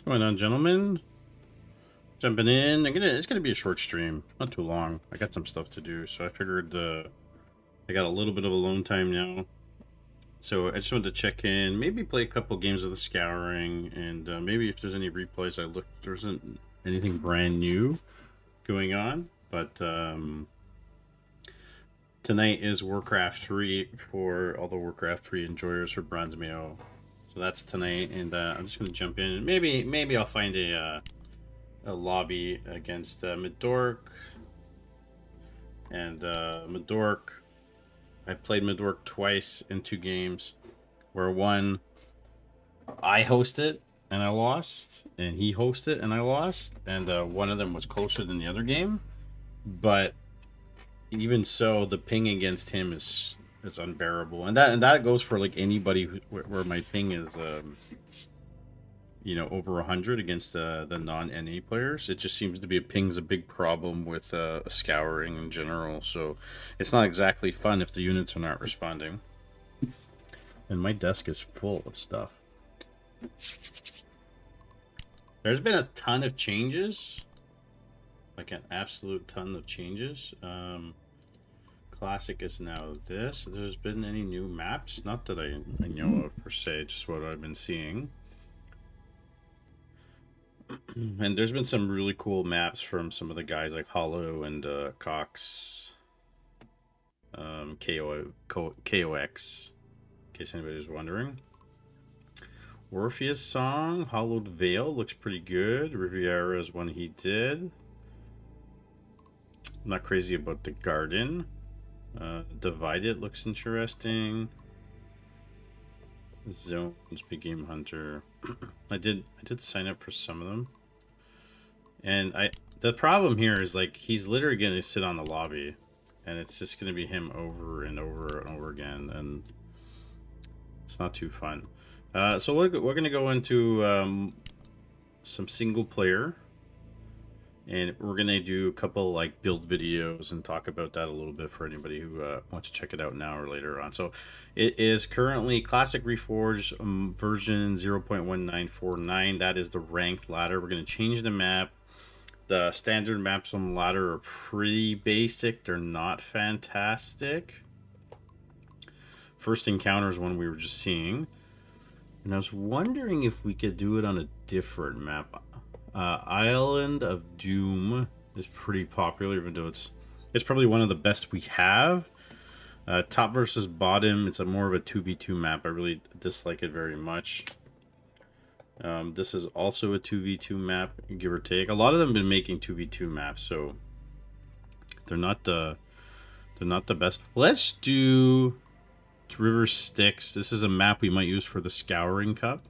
Going on, gentlemen? Jumping in. It's gonna be a short stream, not too long. I got some stuff to do, so I figured I got a little bit of alone time now. So I just wanted to check in, maybe play a couple games of the Scouring, and maybe if there's any replays. There isn't anything brand new going on, but tonight is Warcraft 3 for all the Warcraft 3 enjoyers for Bronze Mayo. So that's tonight, and I'm just gonna jump in. Maybe I'll find a lobby against Midork. And Midork, I played Midork twice in 2 games, where one I hosted and I lost, and he hosted and I lost, and one of them was closer than the other game. But even so, the ping against him is unbearable, and that goes for like anybody where my ping is you know, over 100 against the non-NA players. It just seems to be ping's a big problem with Scouring in general, so it's not exactly fun if the units are not responding. And my desk is full of stuff. There's been a ton of changes, like an absolute ton of changes. Classic is now this. There's been any new maps? Not that I know of per se, just what I've been seeing. And there's been some really cool maps from some of the guys like Hollow and Cox, KOX, in case anybody was wondering. Orpheus song, Hollowed Vale looks pretty good. Riviera is one he did. I'm not crazy about the garden. Divided looks interesting. Zones, Big Game Hunter. I did sign up for some of them, and the problem here is like he's literally gonna sit on the lobby, and it's just gonna be him over and over and over again, and it's not too fun. So we're gonna go into some single player. And we're going to do a couple like build videos and talk about that a little bit for anybody who wants to check it out now or later on. So it is currently Classic Reforged version 0.1949. That is the ranked ladder. We're going to change the map. The standard maps on the ladder are pretty basic. They're not fantastic. First encounter is one we were just seeing. And I was wondering if we could do it on a different map. Island of Doom is pretty popular, even though it's probably one of the best we have. Top versus bottom, it's more of a 2v2 map. I really dislike it very much. This is also a 2v2 map, give or take. A lot of them have been making 2v2 maps, so they're not the best. Let's do River Styx. This is a map we might use for the Scouring Cup.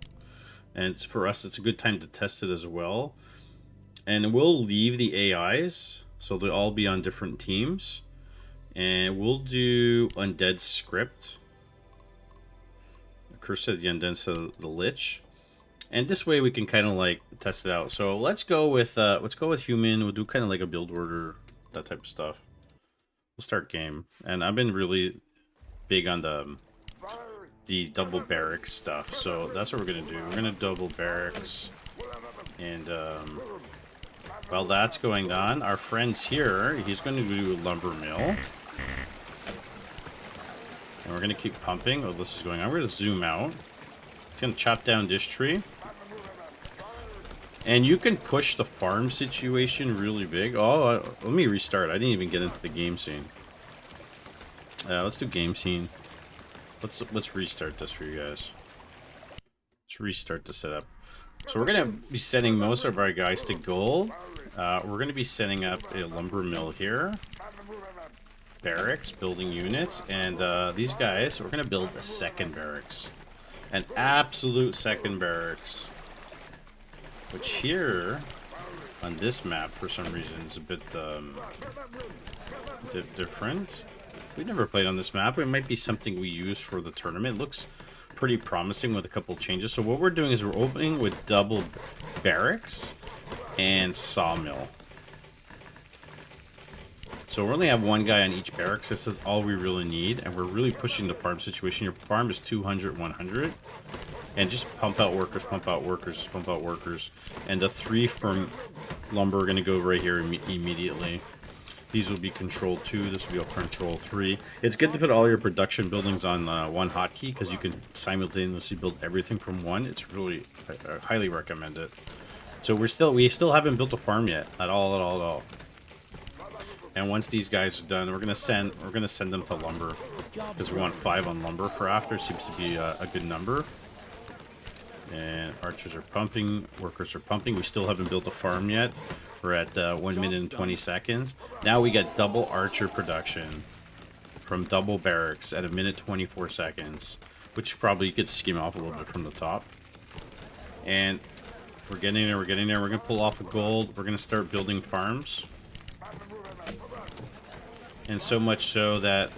And for us, it's a good time to test it as well. And we'll leave the AIs, so they'll all be on different teams. And we'll do Undead Script. Curse of the Undead, so the Lich. And this way we can kind of like test it out. So let's go with human. We'll do kind of like a build order, that type of stuff. We'll start game. And I've been really big on the double barracks stuff, so that's what we're gonna do. We're gonna double barracks, and while that's going on, our friend's here. He's going to do a lumber mill, and we're gonna keep pumping. Oh, this is going on. We're gonna zoom out. He's gonna chop down this tree, and you can push the farm situation really big. Oh, let me restart. I didn't even get into the game scene. Let's do game scene. Let's restart this for you guys. Let's restart the setup. So we're gonna be sending most of our guys to gold. We're gonna be setting up a lumber mill here, barracks, building units, and these guys, we're gonna build a second barracks, an absolute second barracks, which here on this map for some reason is a bit different. We've never played on this map. It might be something we use for the tournament. It looks pretty promising with a couple changes. So what we're doing is we're opening with double barracks and sawmill. So we only have one guy on each barracks. This is all we really need, and we're really pushing the farm situation. Your farm is 200, 100, and just pump out workers, pump out workers, pump out workers. And the 3 from lumber are going to go right here immediately. These will be control 2. This will be control 3. It's good to put all your production buildings on one hotkey because you can simultaneously build everything from one. It's really, I highly recommend it. So we still haven't built a farm yet at all. And once these guys are done, we're gonna send them to lumber because we want 5 on lumber for after. Seems to be a good number. And archers are pumping, workers are pumping. We still haven't built a farm yet. We're at 1 minute and 20 seconds. Now we got double archer production from double barracks at 1 minute 24 seconds, which probably you could skim off a little bit from the top. And we're getting there. We're gonna pull off a gold. We're gonna start building farms. And so much so that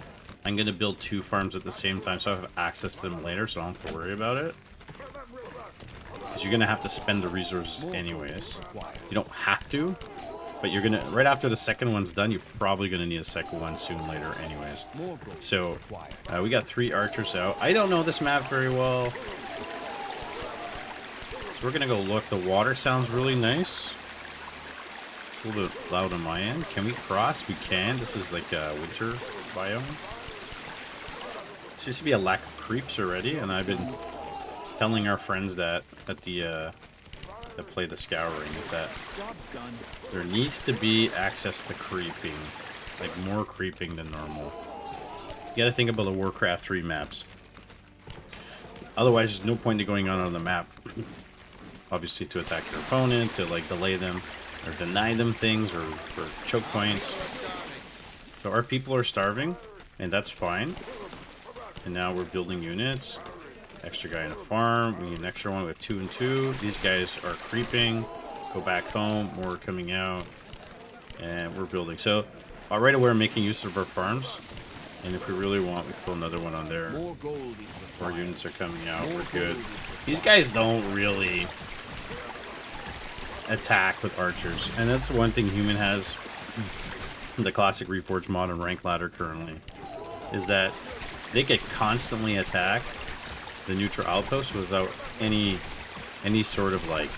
I'm going to build 2 farms at the same time so I have access to them later so I don't have to worry about it. Because you're going to have to spend the resources anyways. You don't have to, but you're going to... Right after the second one's done, you're probably going to need a second one soon later anyways. So, we got 3 archers out. I don't know this map very well. So we're going to go look. The water sounds really nice. A little bit loud on my end. Can we cross? We can. This is like a winter biome. Seems to be a lack of creeps already, and I've been telling our friends that that play the Scouring is that there needs to be access to creeping, like more creeping than normal. You gotta think about the Warcraft 3 maps. Otherwise, there's no point in going on the map. Obviously, to attack your opponent, to like delay them. Or deny them things, or for choke points. So our people are starving, and that's fine. And now we're building units. Extra guy in a farm. We need an extra one. We have 2 and 2. These guys are creeping. Go back home. More coming out. And we're building. So right away we're making use of our farms. And if we really want, we put another one on there. More units are coming out. We're good. These guys don't really attack with archers, and that's one thing human has the classic Reforged mod and rank ladder currently, is that they could constantly attack the neutral outpost without any sort of like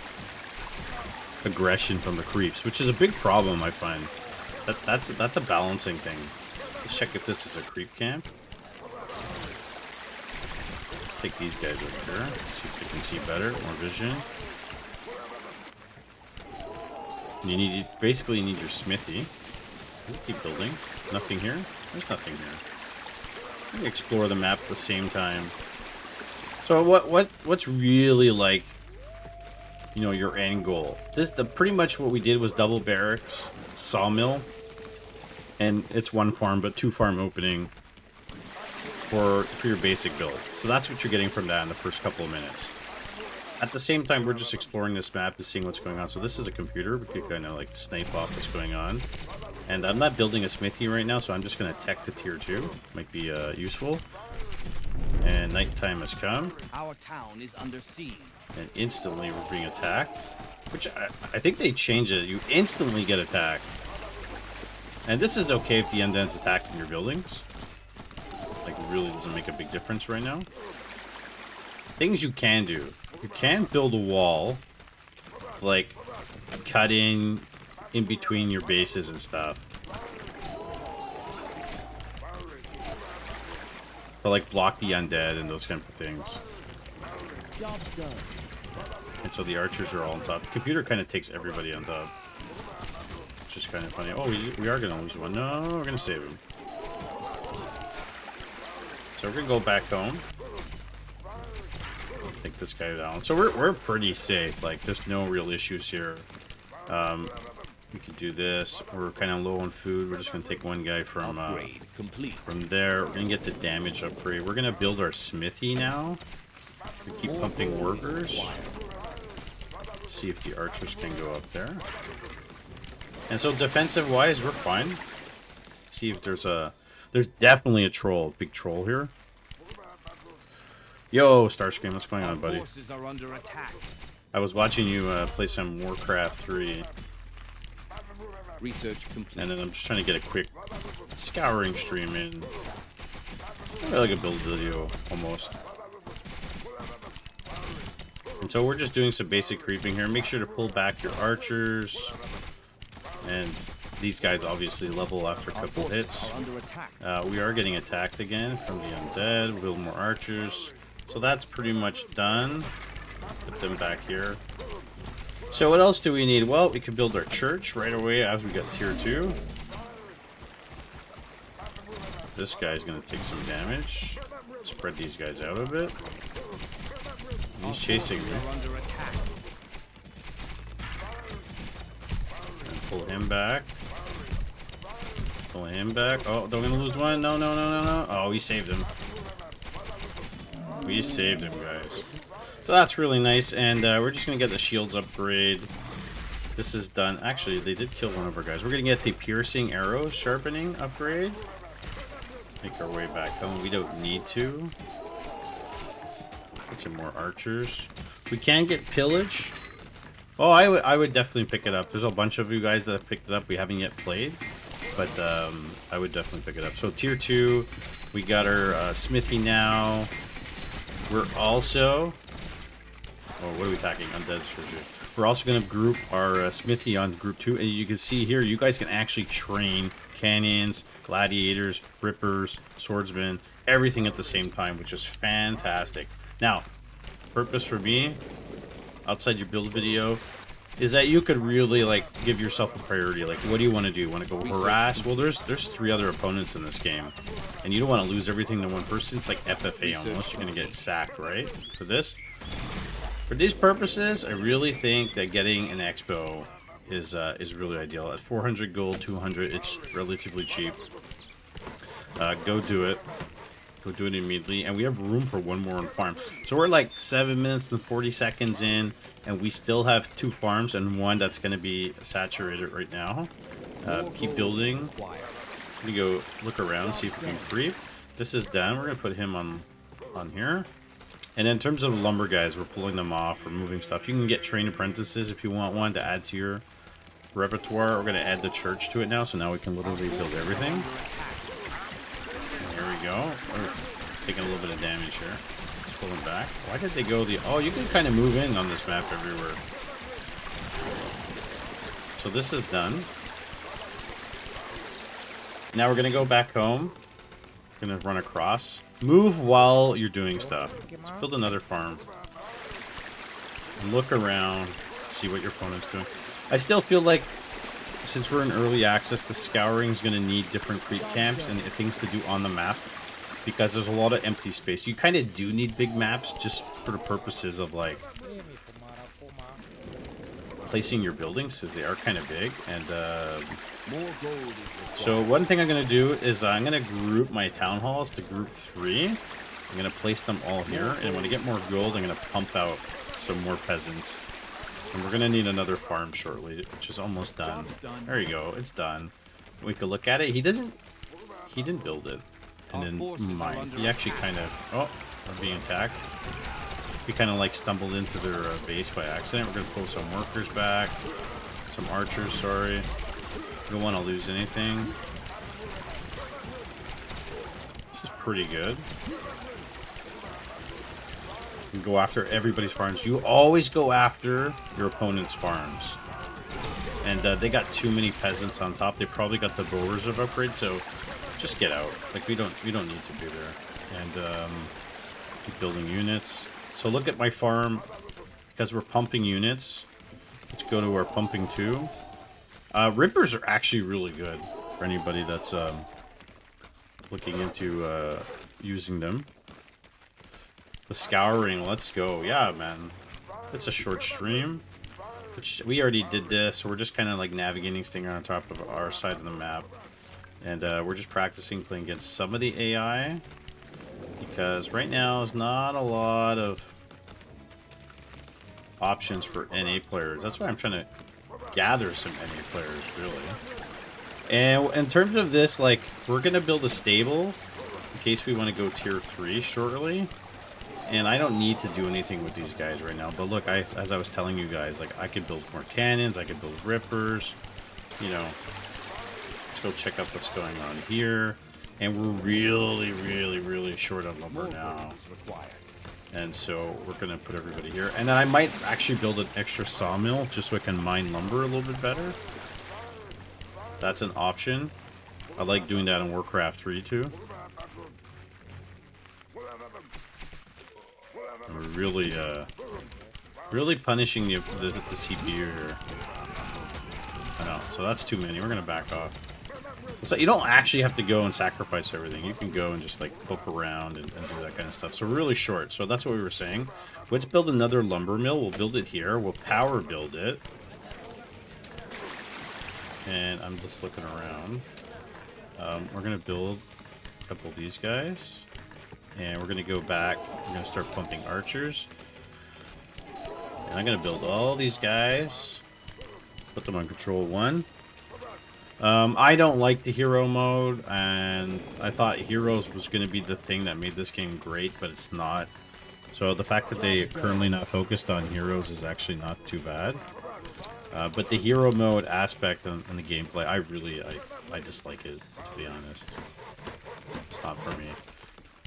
aggression from the creeps, which is a big problem. I find that's a balancing thing. Let's check if this is a creep camp. Let's take these guys over here, see if they can see better, more vision. You basically need your smithy. Keep building. Nothing here? There's nothing here. Let me explore the map at the same time. So what's really like, you know, your end goal? Pretty much what we did was double barracks, sawmill, and it's 1 farm, but 2 farm opening for your basic build. So that's what you're getting from that in the first couple of minutes. At the same time, we're just exploring this map and seeing what's going on. So this is a computer. We could kind of like snipe off what's going on. And I'm not building a smithy right now, so I'm just going to tech to tier 2. Might be useful. And nighttime has come. Our town is under siege. And instantly we're being attacked. Which I think they changed it. You instantly get attacked. And this is okay if the undead's attacking your buildings. Like, it really doesn't make a big difference right now. Things you can do. You can build a wall to, like, cut in between your bases and stuff. To, like, block the undead and those kind of things. Job's done. And so the archers are all on top. The computer kind of takes everybody on top. Which is kind of funny. Oh, we are going to lose one. No, we're going to save him. So we're going to go back home. Take this guy down. So we're pretty safe. Like, there's no real issues here. We can do this. We're kind of low on food. We're just going to take one guy from there. We're going to get the damage upgrade. We're going to build our smithy now. We keep pumping workers. See if the archers can go up there. And so defensive-wise, we're fine. See if there's definitely a troll. Big troll here. Yo, Starscream, what's going on, buddy? Forces are under attack. I was watching you play some Warcraft 3. Research complete. And then I'm just trying to get a quick scouring stream in. Like a build video, almost. And so we're just doing some basic creeping here. Make sure to pull back your archers. And these guys obviously level after a couple hits. We are getting attacked again from the undead. Build more archers. So that's pretty much done. Put them back here. So what else do we need? Well, we can build our church right away as we got tier 2. This guy's going to take some damage. Spread these guys out a bit. He's chasing me. And pull him back. Pull him back. Oh, don't gonna lose one. No, no, no, no, no. Oh, we saved him. We saved him, guys. So that's really nice, and we're just going to get the shields upgrade. This is done. Actually, they did kill one of our guys. We're going to get the piercing arrow sharpening upgrade. Make our way back home. We don't need to. Get some more archers. We can get pillage. Oh, I would definitely pick it up. There's a bunch of you guys that have picked it up. We haven't yet played, but I would definitely pick it up. So tier 2, we got our smithy now. We're also... Oh, what are we attacking? Undead surgery. We're also going to group our smithy on group 2. And you can see here, you guys can actually train cannons, gladiators, rippers, swordsmen, everything at the same time, which is fantastic. Now, purpose for me, outside your build video, is that you could really, like, give yourself a priority. Like, what do you want to do? Want to go harass? Well, there's 3 other opponents in this game. And you don't want to lose everything to one person. It's like FFA almost. You're going to get sacked, right? For this. For these purposes, I really think that getting an expo is really ideal. At 400 gold, 200, it's relatively cheap. Go do it. Go do it immediately. And we have room for one more on farm. So we're like 7 minutes and 40 seconds in, and we still have 2 farms and 1 that's going to be saturated right now. Keep building. We go look around, see if we can creep. This is done. We're going to put him on here. And in terms of lumber guys, we're pulling them off, removing stuff. You can get trained apprentices if you want one to add to your repertoire. We're going to add the church to it now, so now we can literally build everything. Here we go. We're taking a little bit of damage here. Let's pull them back. Why did they go the... Oh, you can kind of move in on this map everywhere. So this is done. Now we're going to go back home. We're going to run across. Move while you're doing stuff. Let's build another farm. And look around. See what your opponent's doing. I still feel like, since we're in early access, the scouring is going to need different creep camps and things to do on the map. Because there's a lot of empty space. You kind of do need big maps just for the purposes of, like, placing your buildings, as they are kind of big. And so one thing I'm going to do is I'm going to group my town halls to group 3. I'm going to place them all here, and when I get more gold, I'm going to pump out some more peasants. And we're going to need another farm shortly, which is almost done. There you go, it's done. We could look at it. He didn't build it. And then mine. He actually kind of... Oh, we're being attacked. We kind of like stumbled into their base by accident. We're going to pull some workers back. Some archers, sorry. We don't want to lose anything. This is pretty good. You can go after everybody's farms. You always go after your opponent's farms. And they got too many peasants on top. They probably got the bow reserve upgrade, so just get out. Like, we don't need to be there. And keep building units. So look at my farm. Because we're pumping units. Let's go to our pumping 2. Rippers are actually really good for anybody that's looking into using them. The scouring, let's go. Yeah, man. It's a short stream. Which we already did this, so we're just kind of like navigating, staying on top of our side of the map. And we're just practicing playing against some of the AI. Because right now there's not a lot of options for NA players. That's why I'm trying to gather some NA players, really. And in terms of this, like, we're going to build a stable in case we want to go tier 3 shortly. And I don't need to do anything with these guys right now. But look, as I was telling you guys, like, I could build more cannons, I could build rippers, you know. go check out what's going on here. And we're really short on lumber now. And so we're going to put everybody here. And then I might actually build an extra sawmill just so I can mine lumber a little bit better. That's an option. I like doing that in Warcraft 3 too. And we're really punishing the CPU here. I know, so that's too many. We're gonna back off. So you don't actually have to go and sacrifice everything. You can go and just like poke around and do that kind of stuff. So we're really short. So that's what we were saying. Let's build another lumber mill. We'll build it here. We'll power build it. And I'm just looking around. We're gonna build a couple of these guys. And we're gonna go back. We're gonna start pumping archers. And I'm gonna build all these guys. Put them on control 1. I don't like the hero mode, and I thought heroes was going to be the thing that made this game great, but it's not. So the fact that they are currently not focused on heroes is actually not too bad. But the hero mode aspect in the gameplay, I dislike it, to be honest. It's not for me.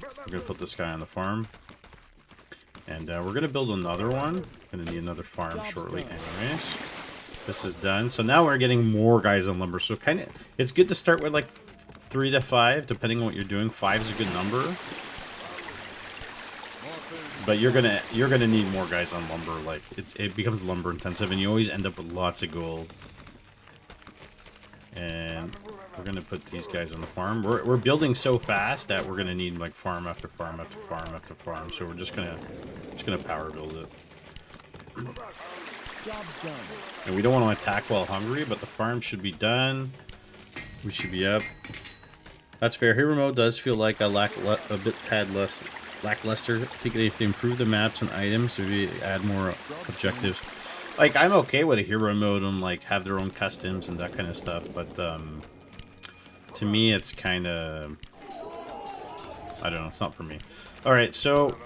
We're going to put this guy on the farm. And we're going to build another one. Going to need another farm shortly anyways. This is done. So now we're getting more guys on lumber. So kind of, it's good to start with like 3 to 5, depending on what you're doing. 5 is a good number. But you're gonna need more guys on lumber. Like it becomes lumber intensive, and you always end up with lots of gold. And we're gonna put these guys on the farm. We're building so fast that we're gonna need like farm after farm after farm after farm. So we're just gonna power build it. Job's done. And we don't want to attack while hungry, but the farm should be done. We should be up. That's fair. Hero mode does feel like a tad less lackluster. I think if they improve the maps and items, maybe add more objectives. Like, I'm okay with a hero mode and like have their own customs and that kind of stuff, but to me it's kind of, I don't know, it's not for me. All right, so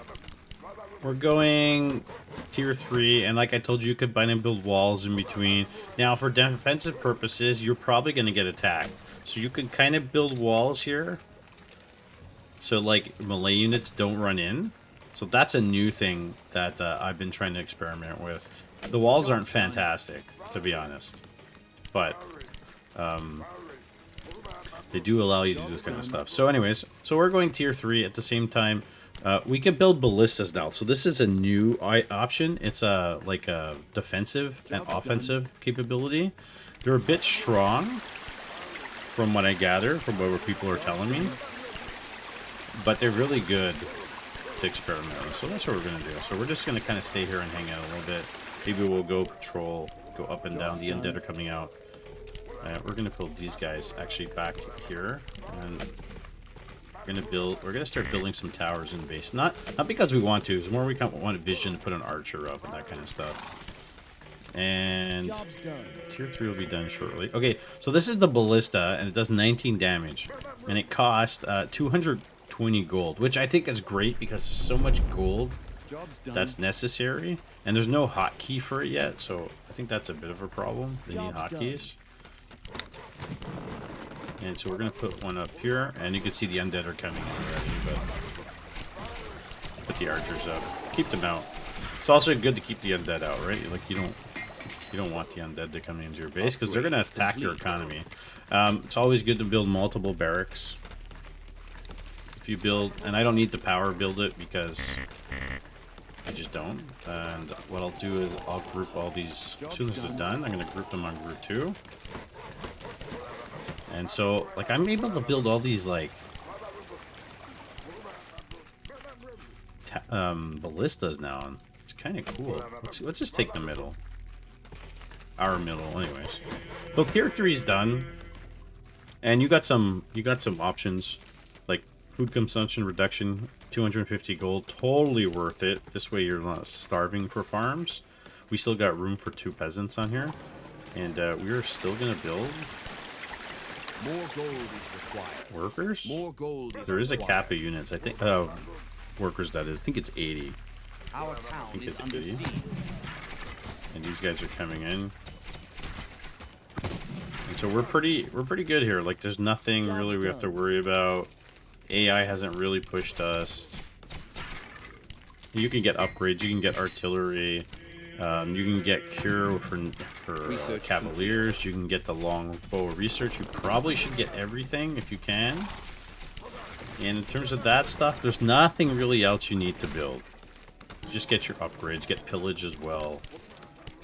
we're going tier 3, and like I told you, you could bind and build walls in between. Now, for defensive purposes, you're probably going to get attacked. So you can kind of build walls here. So, like, melee units don't run in. So that's a new thing that I've been trying to experiment with. The walls aren't fantastic, to be honest. But they do allow you to do this kind of stuff. So anyways, so we're going tier 3 at the same time. We can build ballistas now. So this is a new option. It's like a defensive and offensive capability. They're a bit strong, from what I gather, from what people are telling me. But they're really good to experiment with. So that's what we're going to do. So we're just going to kind of stay here and hang out a little bit. Maybe we'll go patrol, go up and down. The undead are coming out. We're going to build these guys actually back here. And we're gonna start building some towers in base. Not because we want to, it's more we want a vision to put an archer up and that kind of stuff. And tier 3 will be done shortly. Okay, so this is the ballista, and it does 19 damage. And it costs 220 gold, which I think is great because there's so much gold that's necessary. And there's no hotkey for it yet, so I think that's a bit of a problem. They need hotkeys. And so we're going to put one up here, and you can see the undead are coming in already, but put the archers up. Keep them out. It's also good to keep the undead out, right? Like, you don't want the undead to come into your base, because they're going to attack your economy. It's always good to build multiple barracks. If you build, and I don't need to power build it, because I just don't. And what I'll do is I'll group all these, as soon as they're done, I'm going to group them on group 2. And so, like, I'm able to build all these, like, ballistas now, and it's kind of cool. Let's just take the middle. Our middle, anyways. So tier 3 is done, and you got some options, like food consumption reduction, 250 gold, totally worth it. This way you're not starving for farms. We still got room for 2 peasants on here, and we're still gonna build. More gold is required. Workers? More gold is There is a required. cap of units. I think workers, that is. I think it's 80. Our town think is it's under 80. siege. And these guys are coming in. And so we're pretty good here. Like, there's nothing really we have to worry about. AI hasn't really pushed us. You can get upgrades. You can get artillery. You can get cure for cavaliers. You can get the longbow research. You probably should get everything if you can. And in terms of that stuff, there's nothing really else you need to build. Just get your upgrades. Get pillage as well.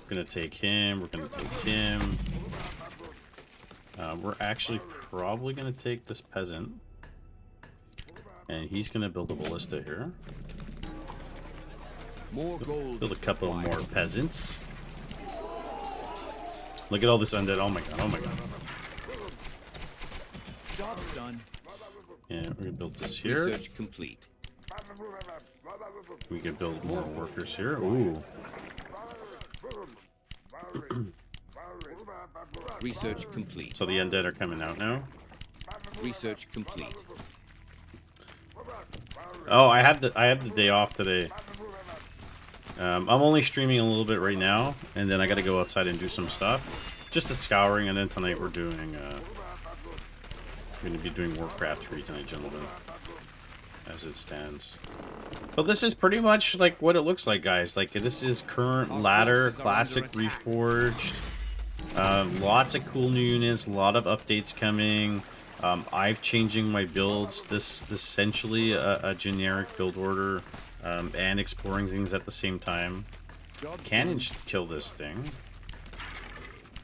We're gonna take him. We're gonna take him. We're actually probably gonna take this peasant. And he's gonna build a ballista here. More gold. Build a couple more peasants. Look at all this undead. Oh my god, oh my god. Job's done. Yeah, we're gonna build this here. Research complete. We can build more workers here. Ooh. Research complete. So the undead are coming out now. Research complete. Oh, I have the day off today. I'm only streaming a little bit right now, and then I gotta go outside and do some stuff. Just a scouring, and then tonight we're doing gonna be doing Warcraft 3 tonight, gentlemen. As it stands. But this is pretty much like what it looks like, guys. Like, this is current ladder, classic reforged. Lots of cool new units, a lot of updates coming. I've changing my builds. This is essentially a generic build order, and exploring things at the same time. Cannon should kill this thing.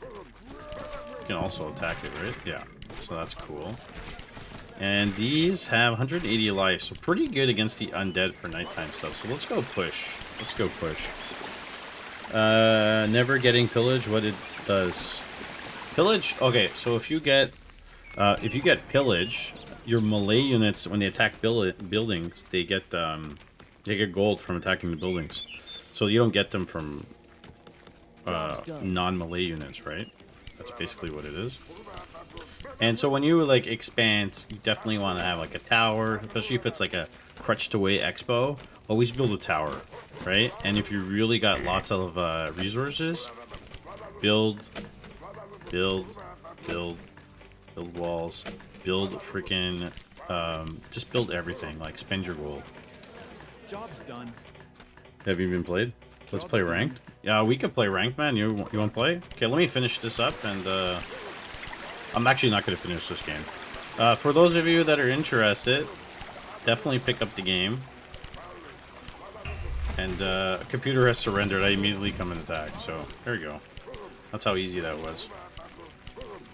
You can also attack it, right? Yeah. So that's cool. And these have 180 life, so pretty good against the undead for nighttime stuff. So let's go push. Let's go push. Never getting pillage. What it does? Pillage. Okay, so if you get pillage, your melee units when they attack buildings, they get gold from attacking the buildings. So you don't get them from non-melee units, right? That's basically what it is. And so when you like expand, you definitely want to have like a tower, especially if it's like a crutched away expo. Always build a tower, right? And if you really got lots of resources, build walls, build freaking, just build everything. Like, spend your gold. Job's done. Have you been played? Let's play ranked. Yeah, we could play ranked, man. You want to play? Okay, let me finish this up, and I'm actually not going to finish this game. For those of you that are interested, definitely pick up the game. And a computer has surrendered. I immediately come and attack. So there you go. That's how easy that was.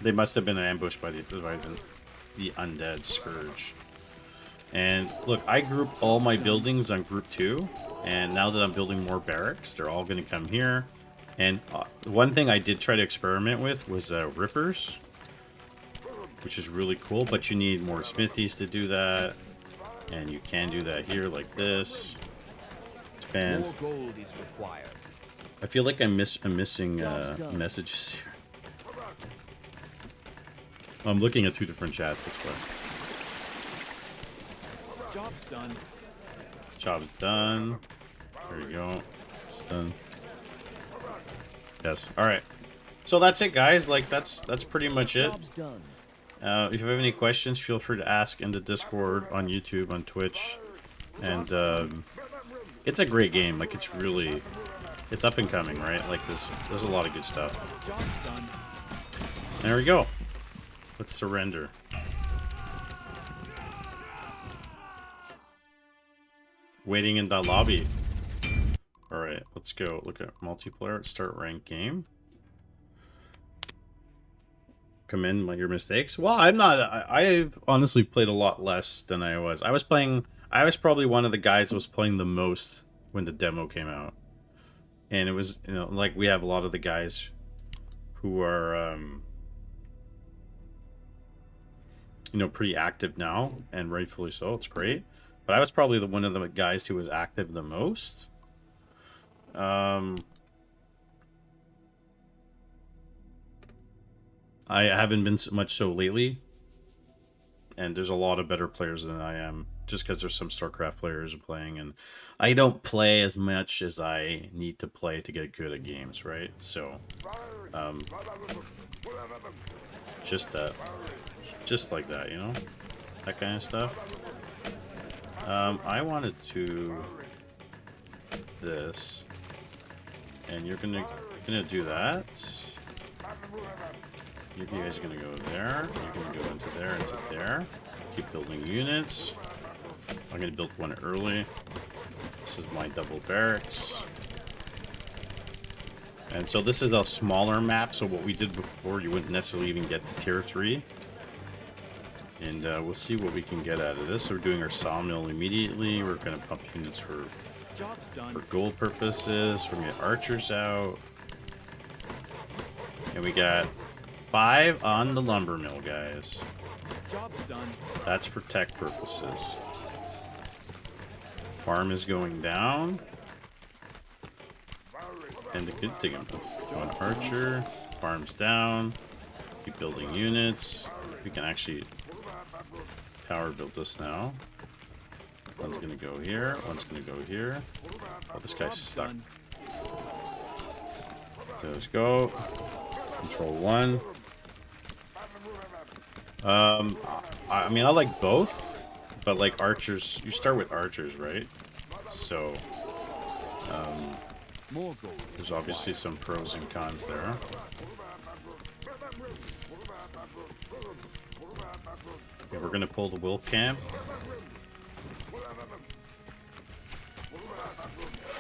They must have been ambushed by the undead scourge. And look, I group all my buildings on group 2. And now that I'm building more barracks, they're all going to come here. And one thing I did try to experiment with was rippers, which is really cool. But you need more smithies to do that. And you can do that here like this. Expand. More gold is required. I feel like I'm missing messages here. I'm looking at 2 different chats, that's why. Job's done. Job's done. There you go. It's done. Yes. Alright. So that's it, guys. Like, that's pretty much it. Job's done. If you have any questions, feel free to ask in the Discord, on YouTube, on Twitch. And it's a great game. Like, it's really... It's up and coming, right? Like, there's a lot of good stuff. Job's done. There we go. Let's surrender. Waiting in the lobby. Alright, let's go. Look at multiplayer. Start ranked game. Commend your mistakes. Well, I'm not. I've honestly played a lot less than I was. I was probably one of the guys that was playing the most when the demo came out. And it was, you know, like, we have a lot of the guys who are, you know, pretty active now, and rightfully so. It's great. But I was probably one of the guys who was active the most. I haven't been so much so lately. And there's a lot of better players than I am, just because there's some StarCraft players playing, and I don't play as much as I need to play to get good at games, right? So, just like that, you know, that kind of stuff. I wanted to this, and you're gonna do that. You guys are gonna go there. You're gonna go into there, into there. Keep building units. I'm gonna build one early. This is my double barracks. And so this is a smaller map, so what we did before, you wouldn't necessarily even get to tier 3. And we'll see what we can get out of this. So we're doing our sawmill immediately. We're going to pump units for gold purposes. We're going to get archers out. And we got 5 on the lumber mill, guys. Job's done. That's for tech purposes. Farm is going down. And the good thing, one archer, farms down, keep building units. We can actually power build this now. One's gonna go here, one's gonna go here. Oh, this guy's stuck. Those go. Control 1. I mean, I like both, but like archers, you start with archers, right? So, more gold. there's obviously some pros and cons there. Okay, we're gonna pull the wolf camp.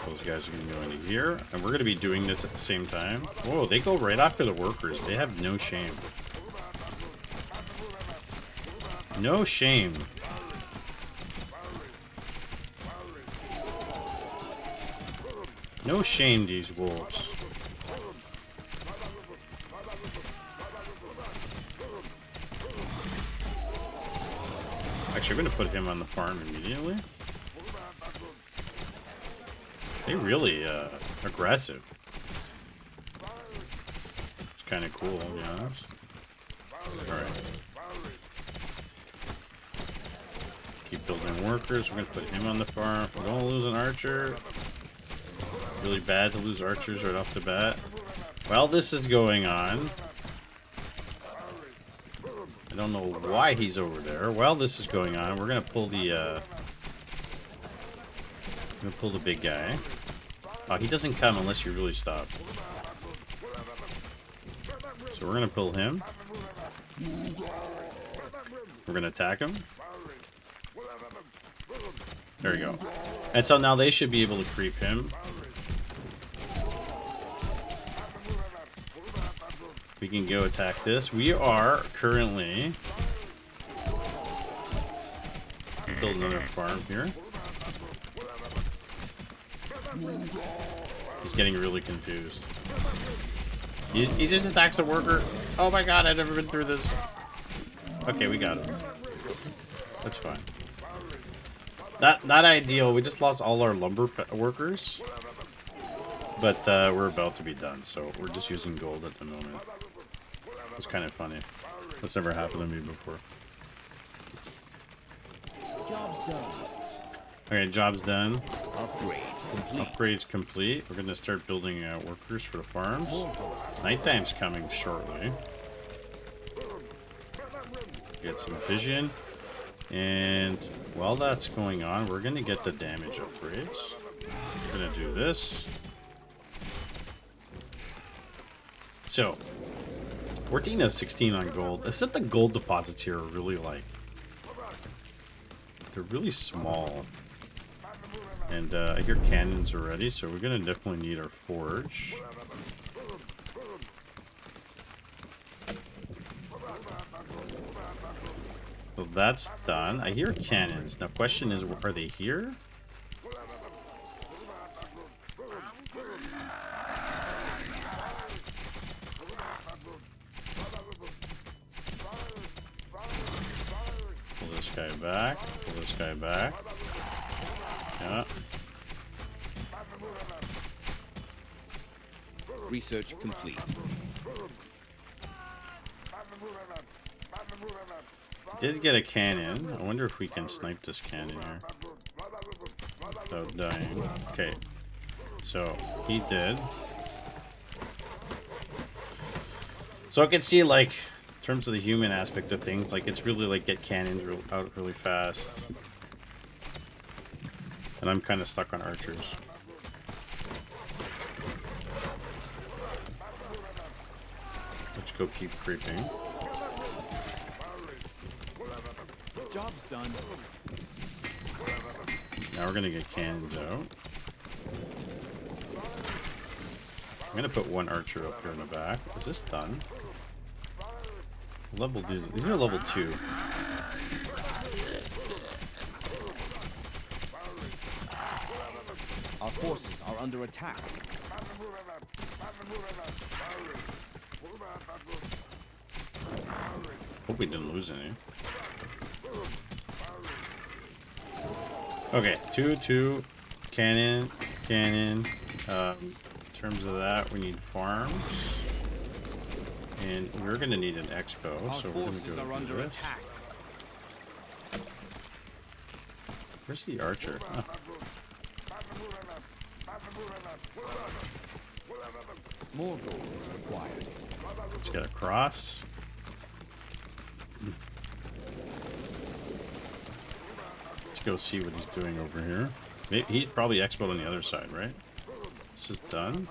Those guys are gonna go into here, and we're gonna be doing this at the same time. Whoa, they go right after the workers. They have no shame. No shame. No shame, these wolves. Actually, I'm going to put him on the farm immediately. They really aggressive. It's kind of cool, to be honest. Alright. Keep building workers. We're going to put him on the farm. We're going to lose an archer. Really bad to lose archers right off the bat. While this is going on, I don't know why he's over there. While this is going on, we're gonna pull the big guy. Oh, he doesn't come unless you really stop. So we're gonna pull him. We're gonna attack him. There we go. And so now they should be able to creep him. We can go attack this. We are currently build another farm here. He's getting really confused. He just attacks the worker. Oh my god, I've never been through this. Okay, we got him. That's fine. Not ideal. We just lost all our lumber workers. But we're about to be done, so we're just using gold at the moment. It's kind of funny. That's never happened to me before. Job's done. Okay, job's done. Upgrade complete. Upgrade's complete. We're gonna start building workers for the farms. Nighttime's coming shortly. Get some vision. And while that's going on, we're gonna get the damage upgrades. We're gonna do this. So, 14 out of 16 on gold. Except the gold deposits here are really like... they're really small. And I hear cannons already, so we're going to definitely need our forge. So that's done. I hear cannons. Now, question is, are they here? Pull this guy back. Pull this guy back. Yeah. Research complete. Did get a cannon. I wonder if we can snipe this cannon here without dying. Okay. So, he did. So I can see, like, In terms of the human aspect of things, like it's really like get cannons out really fast. And I'm kind of stuck on archers. Let's go keep creeping. Job's done. Now we're gonna get cannons out. I'm gonna put one archer up here in the back. Is this done? Level, these are level 2. Our forces are under attack. Hope we didn't lose any. Okay, 2, cannon. In terms of that, we need farms. And we're gonna need an expo, Our so we're gonna forces go are do under this. attack. Where's the archer? Oh. More gold is required. Let's get across. Let's go see what he's doing over here. He's probably expo on the other side, right? This is done.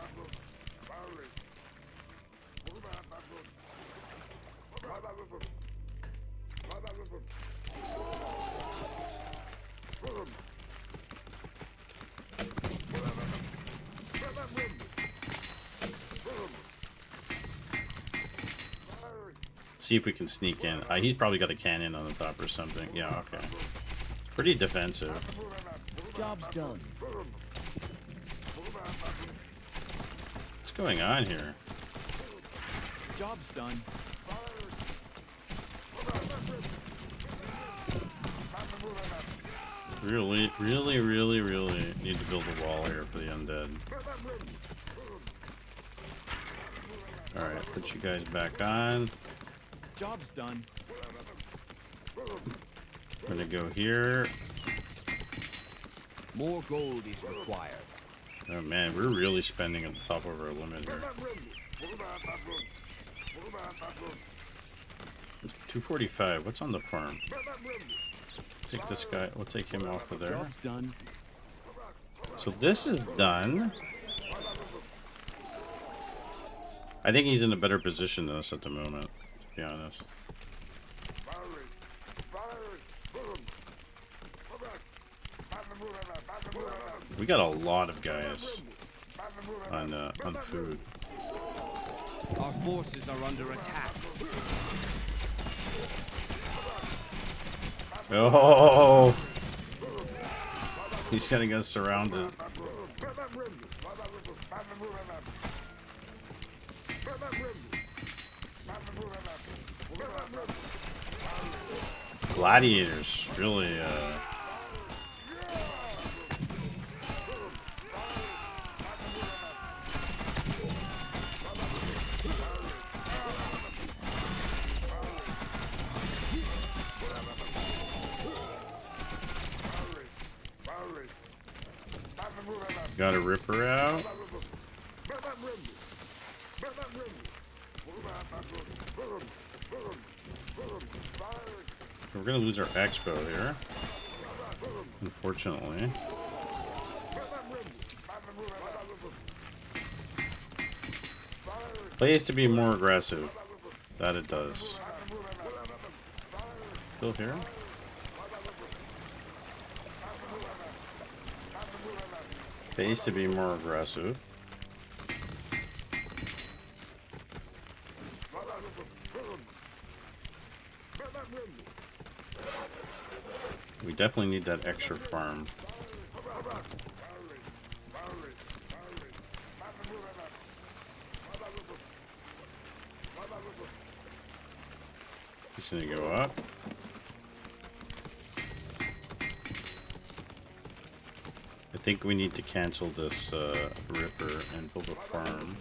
See if we can sneak in. He's probably got a cannon on the top or something. Yeah, okay. It's pretty defensive. Job's done. What's going on here? Job's done. Really need to build a wall here for the undead. Alright, put you guys back on. Job's done. We're gonna go here. More gold is required. Oh man, we're really spending at the top of our limit here. 245. What's on the farm? Take this guy. We'll take him off of there. Job's done. So this is done. I think he's in a better position than us at the moment, to be honest. We got a lot of guys on food. Our forces are under attack. Oh, he's getting us surrounded. Gladiators, really. Got a ripper out. We're gonna lose our expo here, unfortunately. Plays to be more aggressive. That it does. Still here? Pays to be more aggressive. We definitely need that extra farm. He's gonna go up. I think we need to cancel this ripper and build a farm.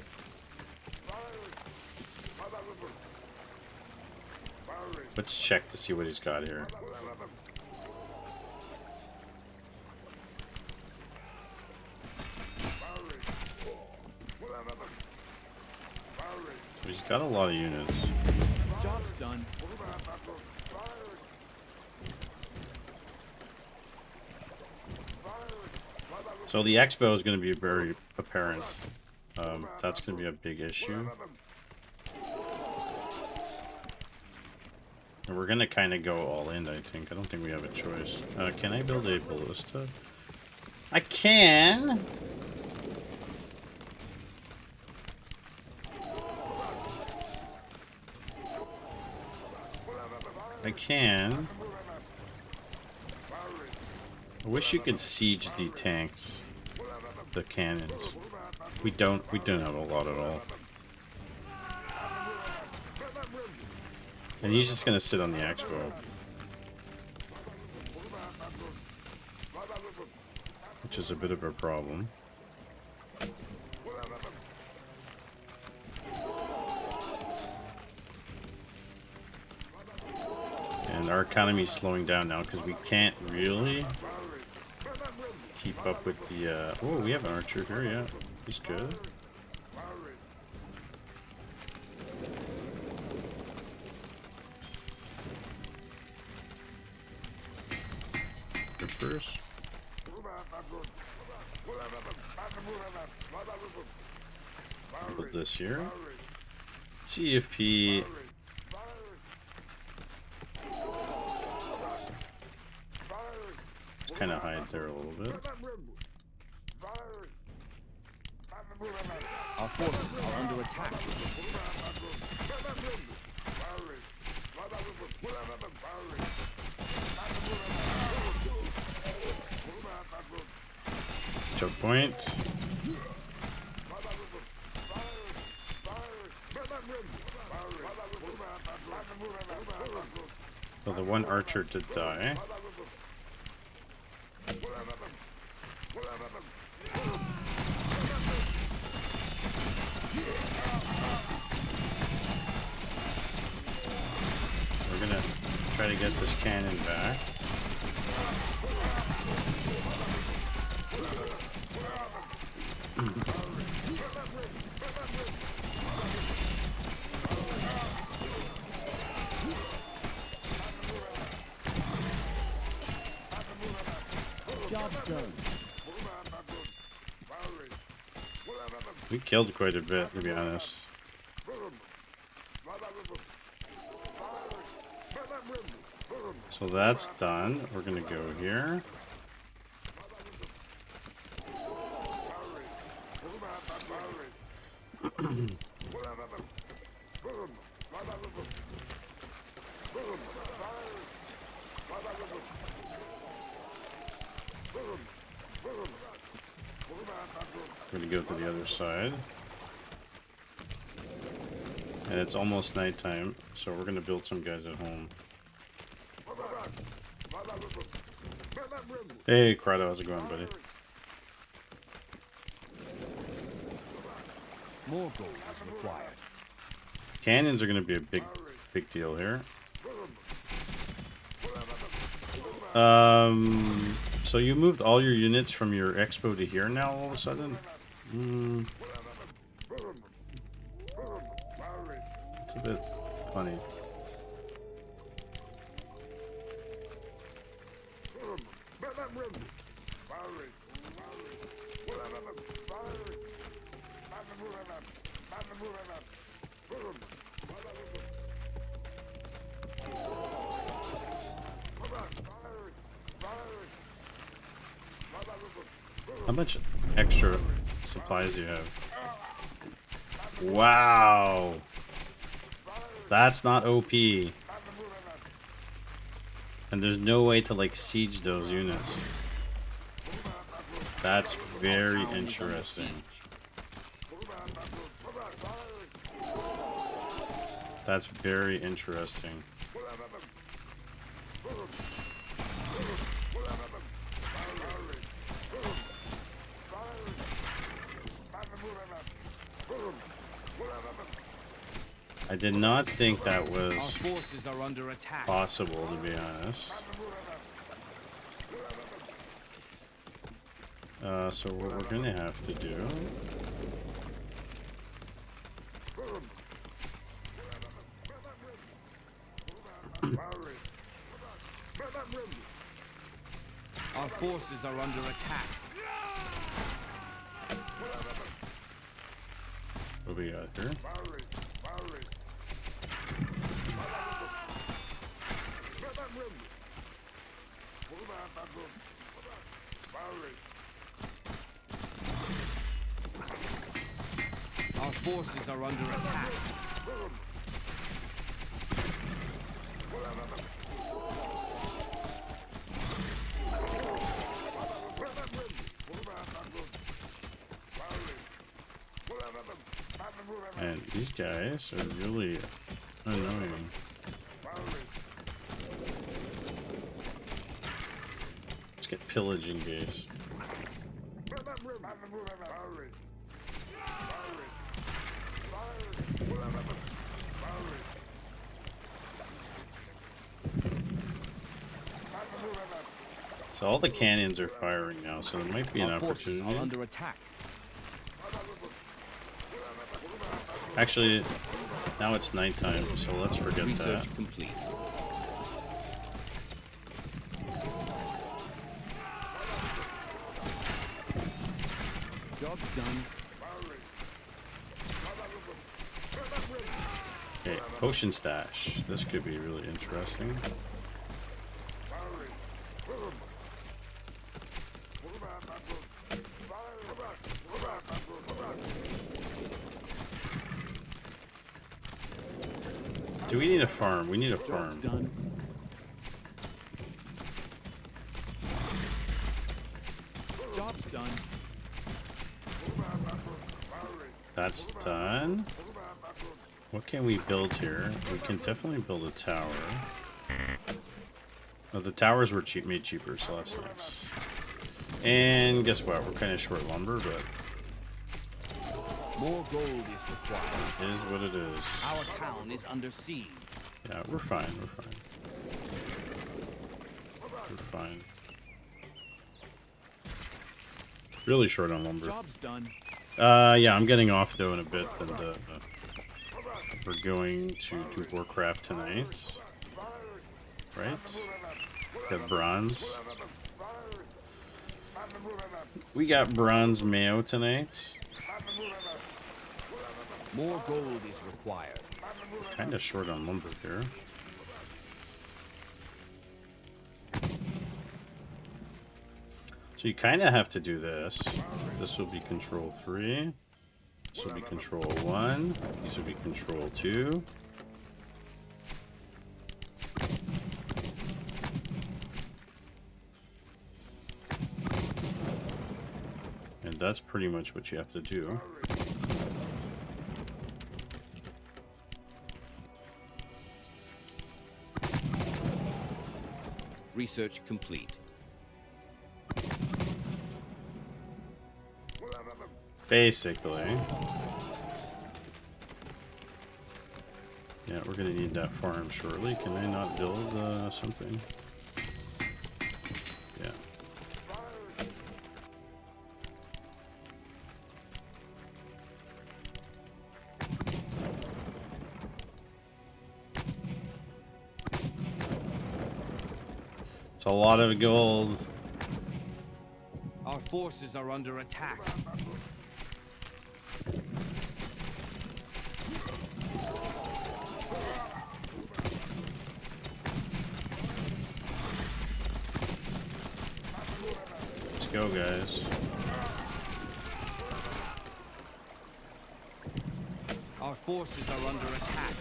Let's check to see what he's got here. He's got a lot of units. Job's done. So the expo is going to be very apparent. That's going to be a big issue. And we're going to kind of go all in, I think. I don't think we have a choice. Can I build a ballista? I can! I can. I wish you could siege the tanks. The cannons. We don't have a lot at all. And he's just gonna sit on the expo. Which is a bit of a problem. And our economy is slowing down now because we can't really keep up with the oh, we have an archer here, yeah. He's good. Rippers. Put this here. Let's see if he kind of hide there a little bit. Our forces are under attack. Choke point. So the one archer did die. We're gonna try to get this cannon back. Job's done. We killed quite a bit, to be honest. So that's done. We're gonna go here. We're gonna go to the other side. And it's almost nighttime, so we're gonna build some guys at home. Hey, Crowdo, how's it going, buddy? More gold is required. Cannons are gonna be a big deal here. So you moved all your units from your expo to here now all of a sudden? It's a bit funny. How much extra supplies do you have? Wow! That's not OP. And there's no way to like siege those units. That's very interesting. That's very interesting. I did not think that was Our forces are under attack. possible, to be honest. So what we're gonna have to do Our forces are under attack. What do we got here? Our forces are under attack. And these guys are really annoying. Let's get pillaging base. So all the cannons are firing now, so there might be an Our forces opportunity. are under attack. Actually, now it's nighttime, so let's forget Research that. complete. Job done. Okay, potion stash. This could be really interesting. Do we need a farm? We need a farm. Done. Job's done. That's done. What can we build here? We can definitely build a tower. Oh, the towers were made cheaper, so that's nice. And guess what? We're kind of short lumber, but More gold is required. it is what it is. Our town is under siege. Yeah, we're fine. We're fine. We're fine. Really short on lumber. Job's done. Yeah, I'm getting off though in a bit, and we're going to do Warcraft tonight, right? Got bronze. We got bronze Mayo tonight. More gold is required. Kind of short on lumber here. So you kind of have to do this. This will be control 3. This will be control 1. These will be control 2. And that's pretty much what you have to do. Research complete. Basically. Yeah, we're gonna need that farm shortly. Can I not build something? Yeah. It's a lot of gold. Our forces are under attack. Let's go, guys. Our forces are under attack.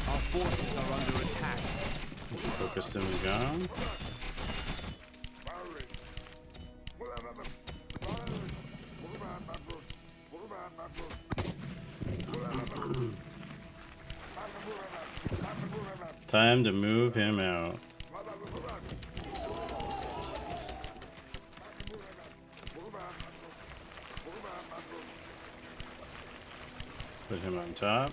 Our forces are under attack. Focused him and gone. Time to move him out. Put him on top.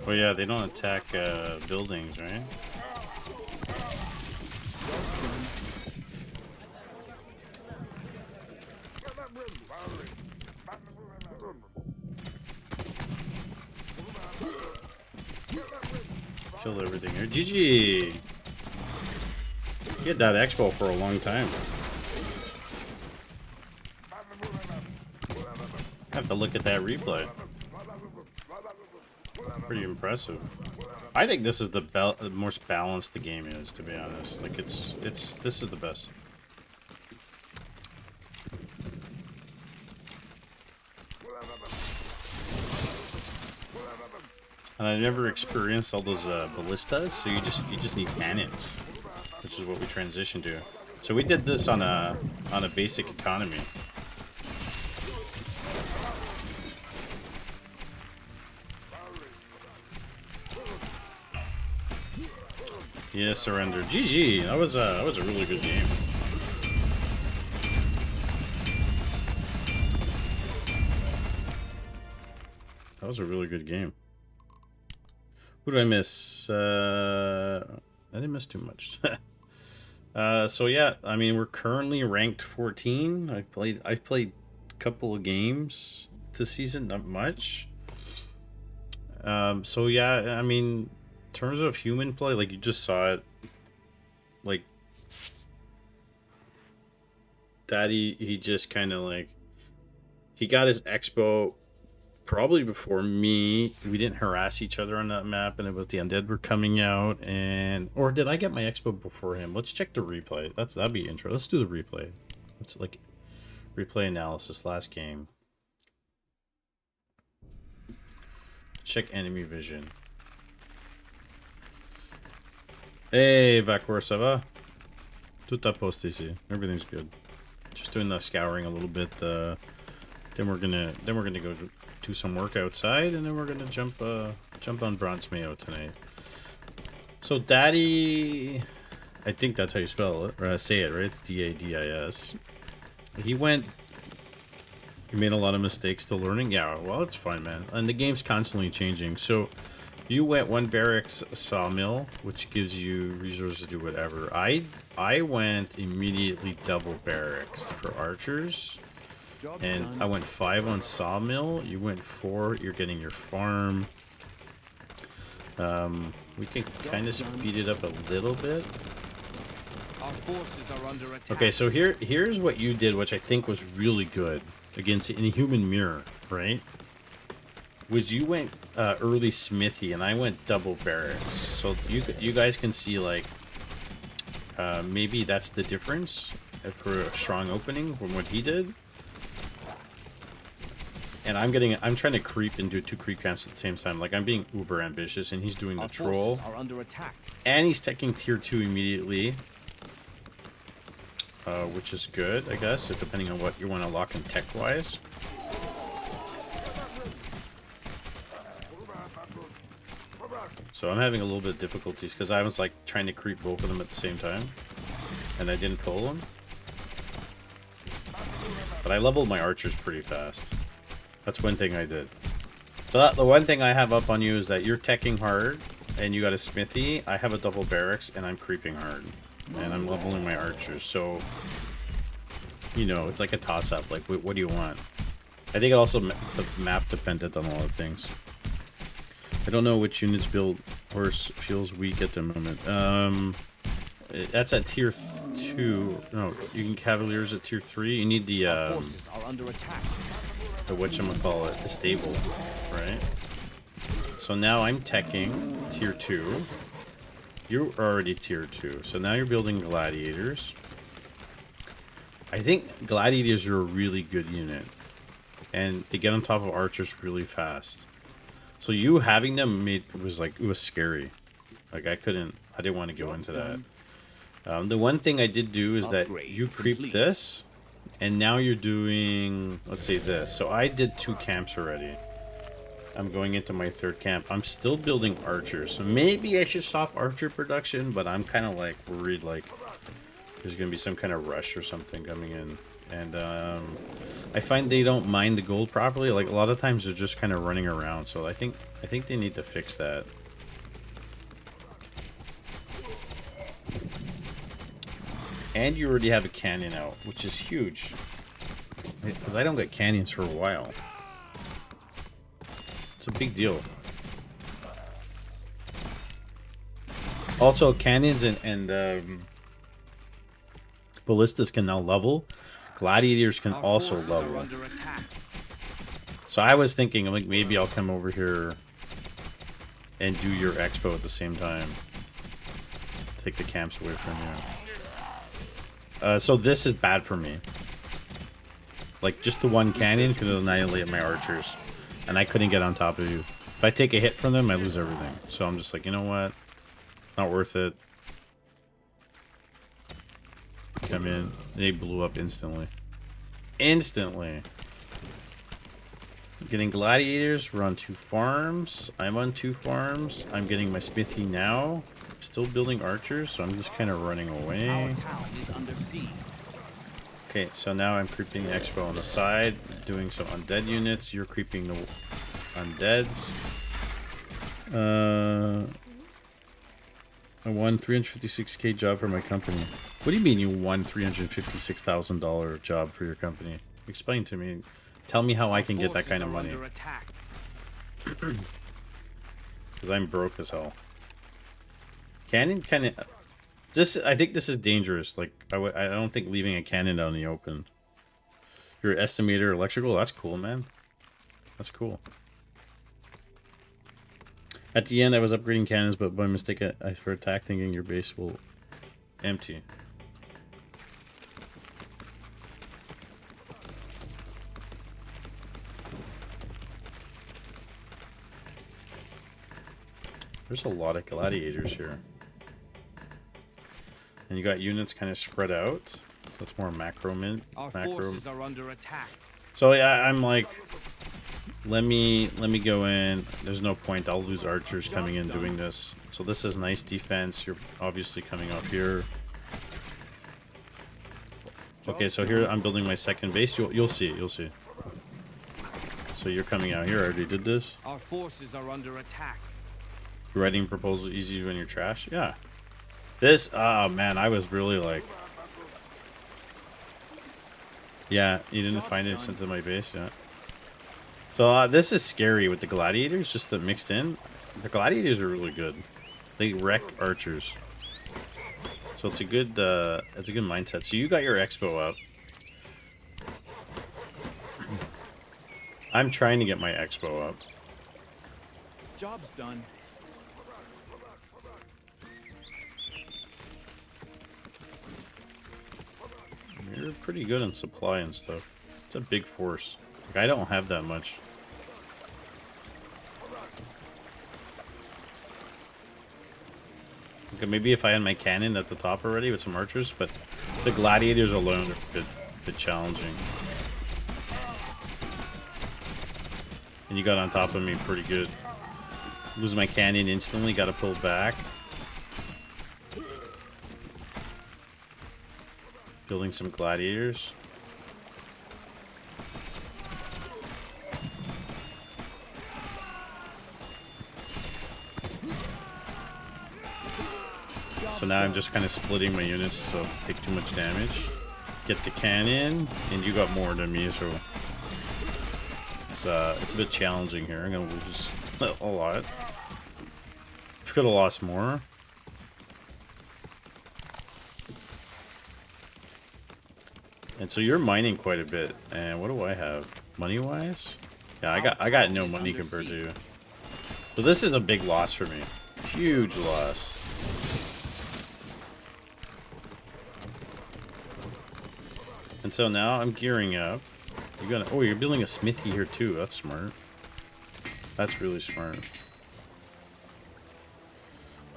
Oh yeah, they don't attack buildings, right? Kill everything here. GG! He had that expo for a long time. I have to look at that replay. Pretty impressive. I think this is the most balanced the game is, to be honest. Like this is the best. And I never experienced all those ballistas, so you just need cannons, which is what we transitioned to. So we did this on a basic economy. Yeah, surrender. GG. That was a really good game. That was a really good game. Who did I miss? I didn't miss too much. So yeah, I mean, we're currently ranked 14. I've played a couple of games this season, not much. So yeah, I mean, in terms of human play, like you just saw it, like Daddy, he just kind of like, he got his expo probably before me. We didn't harass each other on that map, and it was the undead were coming out, and or did I get my expo before him? Let's check the replay. That'd be intro. Let's do the replay. Let's like replay analysis last game. Check enemy vision. Hey, Vakor, ça va? Tout à poste ici. Everything's good. Just doing the scouring a little bit. Then we're gonna go do some work outside, and then we're gonna jump on Bronze Mayo tonight. So Daddy, I think that's how you spell it, or say it, right? It's D-A-D-I-S. He made a lot of mistakes still learning. Yeah, well, it's fine, man. And the game's constantly changing. So you went one barracks sawmill, which gives you resources to do whatever. I went immediately double barracks for archers. And I went 5 on sawmill. You went 4. You're getting your farm. We can kind of speed it up a little bit. Our forces are under attack. Okay, so here's what you did, which I think was really good against in a human mirror, right? Was you went early smithy, and I went double barracks. So you guys can see like maybe that's the difference for a strong opening from what he did. And I'm trying to creep and do 2 creep camps at the same time. Like, I'm being uber ambitious, and he's doing the troll. Are under attack. And he's taking tier 2 immediately. Which is good, I guess, so depending on what you want to lock in tech-wise. So I'm having a little bit of difficulties, because I was, like, trying to creep both of them at the same time. And I didn't pull them. But I leveled my archers pretty fast. That's one thing I did. So the one thing I have up on you is that you're teching hard, and you got a smithy. I have a double barracks, and I'm creeping hard. And I'm leveling my archers. So, you know, it's like a toss-up. Like, what do you want? I think it also the map dependent on a lot of things. I don't know which units build horse feels weak at the moment. That's at tier 2. No, you can cavaliers at tier 3. You need the Forces are under attack. the whatchamacallit, the stable, right? So now I'm teching tier 2. You're already tier 2, so now you're building gladiators. I think gladiators are a really good unit, and they get on top of archers really fast. So you having them made was like, it was scary. Like I didn't want to go into that. The one thing I did do is that you creep this, and now you're doing, let's say this. So I did 2 camps already. I'm going into my 3rd camp. I'm still building archers. So maybe I should stop archer production, but I'm kind of like worried like there's going to be some kind of rush or something coming in. And I find they don't mine the gold properly. Like a lot of times they're just kind of running around. So I think they need to fix that. And you already have a canyon out, which is huge. Because I don't get canyons for a while. It's a big deal. Also, canyons and ballistas can now level. Gladiators can also level. So I was thinking, like, maybe I'll come over here and do your expo at the same time. Take the camps away from you. So this is bad for me. Like, just the 1 canyon could annihilate my archers. And I couldn't get on top of you. If I take a hit from them, I lose everything. So I'm just like, you know what? Not worth it. Come in. They blew up instantly. Instantly. Getting gladiators. We're on 2 farms. I'm on 2 farms. I'm getting my smithy now. Still building archers, so I'm just kind of running away. Our town is under siege. Okay, so now I'm creeping the expo on the side, doing some undead units. You're creeping the undeads. I won $356K job for my company. What do you mean you won $356,000 job for your company? Explain to me. Tell me how I can get that kind of money. Because I'm broke as hell. Cannon kind of... I think this is dangerous. Like, I don't think leaving a cannon out in the open. Your estimator electrical? That's cool, man. That's cool. At the end, I was upgrading cannons, but by mistake, I for attack, thinking your base will empty. There's a lot of gladiators here. And you got units kind of spread out. That's more macro mint. Our forces are under attack. So yeah, I'm like, let me go in. There's no point. I'll lose archers coming in doing this. So this is nice defense. You're obviously coming up here. Okay, so here I'm building my 2nd base. You'll see. You'll see. So you're coming out here. I already did this. Our forces are under attack. Writing proposal easy when you're trash. Yeah. This, oh man, I was really like... Yeah, you didn't find it sent to my base, yeah. So this is scary with the gladiators, just mixed in. The gladiators are really good. They wreck archers. So it's a good mindset. So you got your expo up. I'm trying to get my expo up. Job's done. You're pretty good in supply and stuff. It's a big force. Like, I don't have that much. Okay, maybe if I had my cannon at the top already with some archers, but the gladiators alone are a bit challenging. And you got on top of me pretty good. Lose my cannon instantly, gotta pull back. Building some gladiators. So now I'm just kind of splitting my units so to take too much damage. Get the cannon, and you got more than me, so it's a bit challenging here. I'm gonna lose a lot. I could have lost more. And so you're mining quite a bit. And what do I have? Money-wise? Yeah, I got no money compared to you. So this is a big loss for me. Huge loss. And so now I'm gearing up. You're building a smithy here too. That's smart. That's really smart.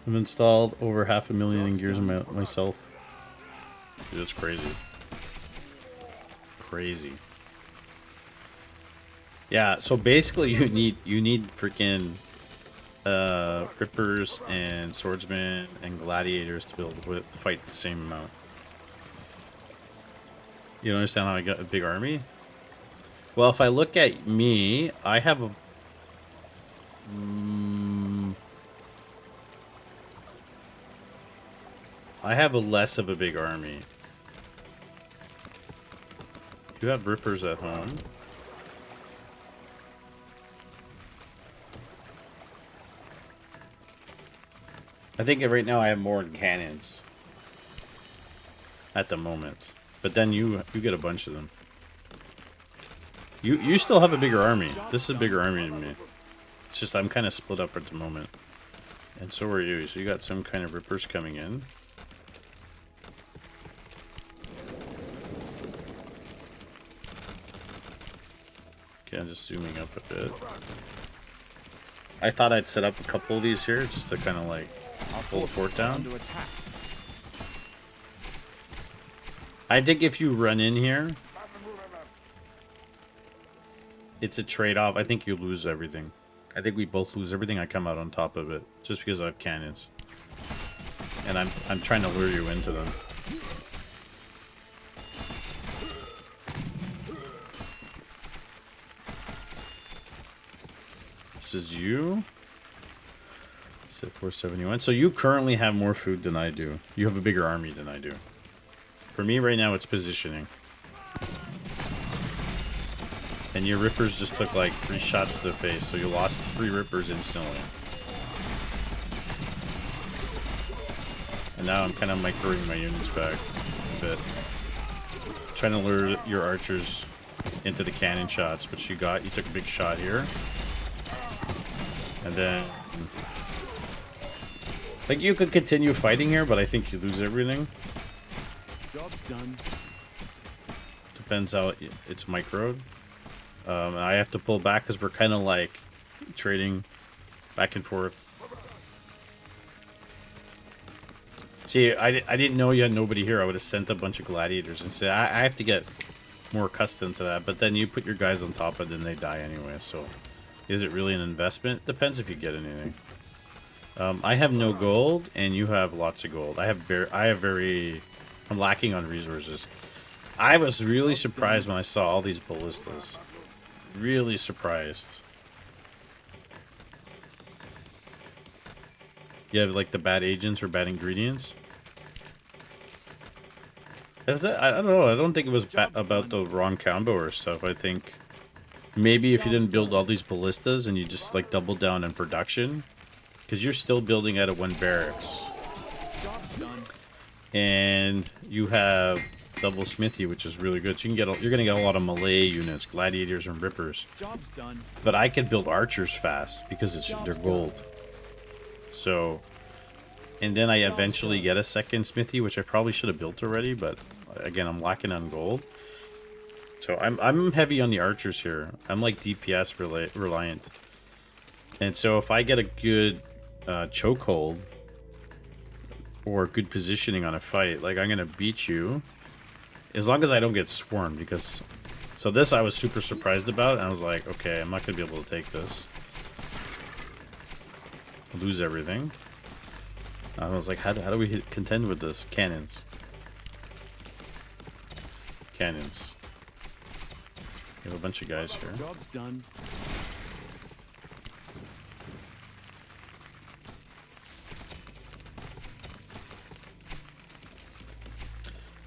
I've installed over 500,000 in gears myself. Dude, that's crazy. Crazy. Yeah, so basically you need freaking rippers and swordsmen and gladiators to be able to fight the same amount. You don't understand how I got a big army? Well, if I look at me, I have a I have a less of a big army. You have rippers at home. I think right now I have more cannons at the moment, but then you get a bunch of them. You still have a bigger army. This is a bigger army than me. It's just I'm kind of split up at the moment, and so are you. So you got some kind of rippers coming in. Okay, I'm just zooming up a bit. I thought I'd set up a couple of these here just to kind of like pull the fort down. I think if you run in here, it's a trade-off. I think you lose everything. I think we both lose everything. I come out on top of it just because I have cannons, and I'm trying to lure you into them. This is you. It's at 471. So you currently have more food than I do. You have a bigger army than I do. For me right now, it's positioning. And your rippers just took like 3 shots to the face, so you lost 3 rippers instantly. And now I'm kind of microing my units back a bit. Trying to lure your archers into the cannon shots, which you got. You took a big shot here. And then... like, you could continue fighting here, but I think you lose everything. Job's done. Depends how it's microed. I have to pull back because we're kind of like trading back and forth. See, I didn't know you had nobody here. I would have sent a bunch of gladiators and said, I have to get more accustomed to that. But then you put your guys on top of it and they die anyway. So is it really an investment? Depends if you get anything. I have no gold and you have lots of gold. I'm lacking on resources. I was really surprised when I saw all these ballistas. Really surprised. You have like the bad agents or bad ingredients. I don't know. I don't think it was about the wrong combo or stuff. I think maybe if you didn't build all these ballistas and you just like doubled down in production, because you're still building out of 1 barracks, and you have double smithy, which is really good. So you're gonna get a lot of melee units, gladiators and rippers. Job's done. But I could build archers fast because they're gold. So, and then I eventually get a second smithy, which I probably should have built already, but again, I'm lacking on gold. So I'm heavy on the archers here. I'm like DPS reliant. And so if I get a good chokehold or good positioning on a fight, like I'm gonna beat you. As long as I don't get swarmed, because... so this I was super surprised about, and I was like, okay, I'm not going to be able to take this. I'll lose everything. I was like, how do we contend with this? Cannons. Cannons. You have a bunch of guys here. Job's done.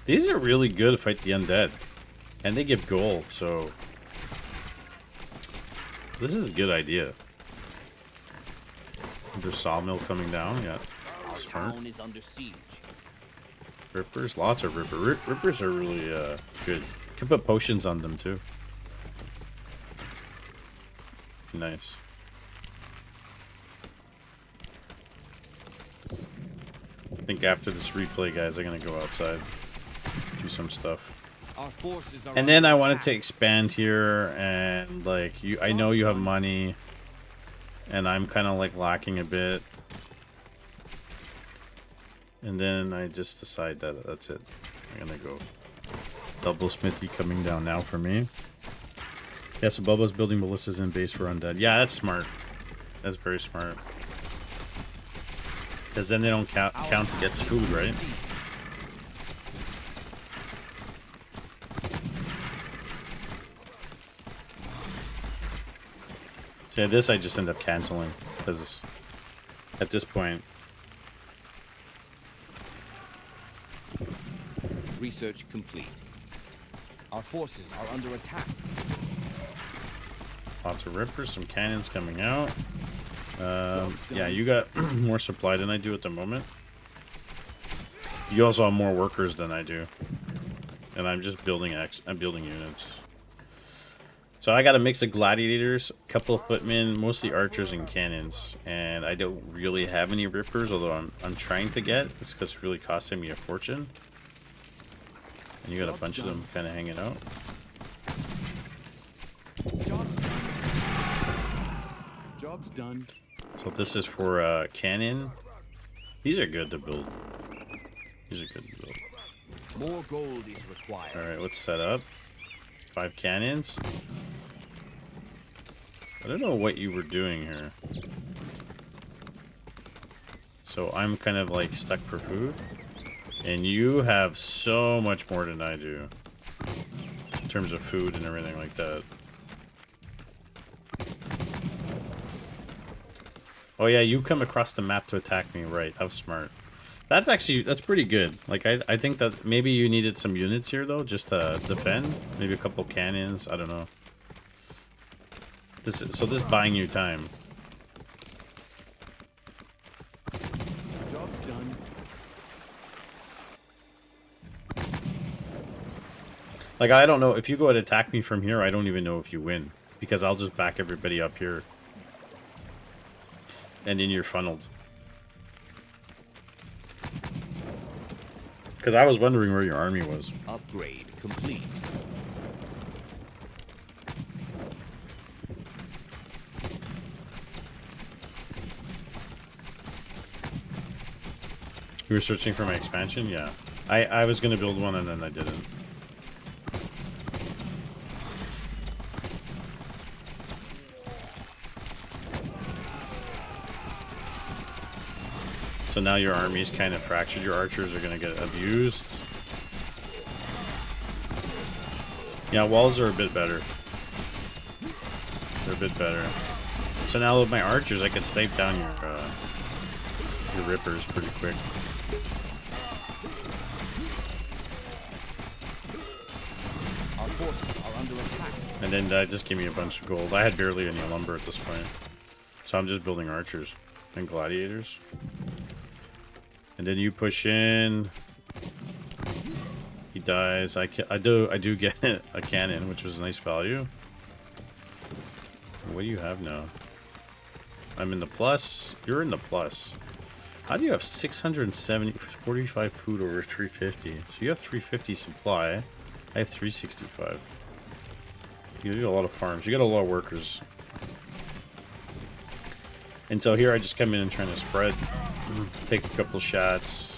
These are really good to fight the undead. And they give gold, so... this is a good idea. There's sawmill coming down, yeah. Smart. Town is under siege. Rippers, lots of rippers are really good. You can put potions on them too. Nice. I think after this replay, guys, I'm gonna go outside, do some stuff. Our forces are And then I under wanted attack. to expand here, and like I know you have money. and I'm kind of like lacking a bit. And then I just decide that that's it. I'm gonna go double smithy coming down now for me. Yeah, so Bubba's building ballistas in base for undead. Yeah, that's smart. That's very smart. Because then they don't count against food, right? So yeah, this I just end up canceling because at this point. Research complete. Our forces are under attack. Lots of rippers, some cannons coming out. Yeah, you got more supply than I do at the moment. You also have more workers than I do, and I'm just building I'm building units. So I got a mix of gladiators, a couple of footmen, mostly archers and cannons, and I don't really have any rippers. Although I'm trying to get. It's because it's really costing me a fortune. And you got a bunch of them kind of hanging out. Job's done. So this is for cannon. These are good to build. These are good to build. More gold is required. Alright, let's set up. 5 cannons. I don't know what you were doing here. So I'm kind of like stuck for food. And you have so much more than I do. In terms of food and everything like that. Oh yeah, you come across the map to attack me, right? How smart. That's pretty good. Like, I think that maybe you needed some units here, though, just to defend. Maybe a couple cannons, I don't know. This is buying you time. Job's done. Like, I don't know, if you go and attack me from here, I don't even know if you win. Because I'll just back everybody up here. And then you're funneled. Because I was wondering where your army was. Upgrade complete. You were searching for my expansion? Yeah. I was going to build one and then I didn't. So now your army's kind of fractured. Your archers are going to get abused. Yeah, walls are a bit better. They're a bit better. So now with my archers, I can stape down your rippers pretty quick. Our forces are under attack. And then that just gave me a bunch of gold. I had barely any lumber at this point. So I'm just building archers and gladiators. And then you push in. He dies. I do get a cannon, which was a nice value. What do you have now? I'm in the plus. You're in the plus. How do you have 45 food over 350? So you have 350 supply. I have 365. You do a lot of farms. You got a lot of workers. And so here I just come in and trying to spread. Take a couple shots.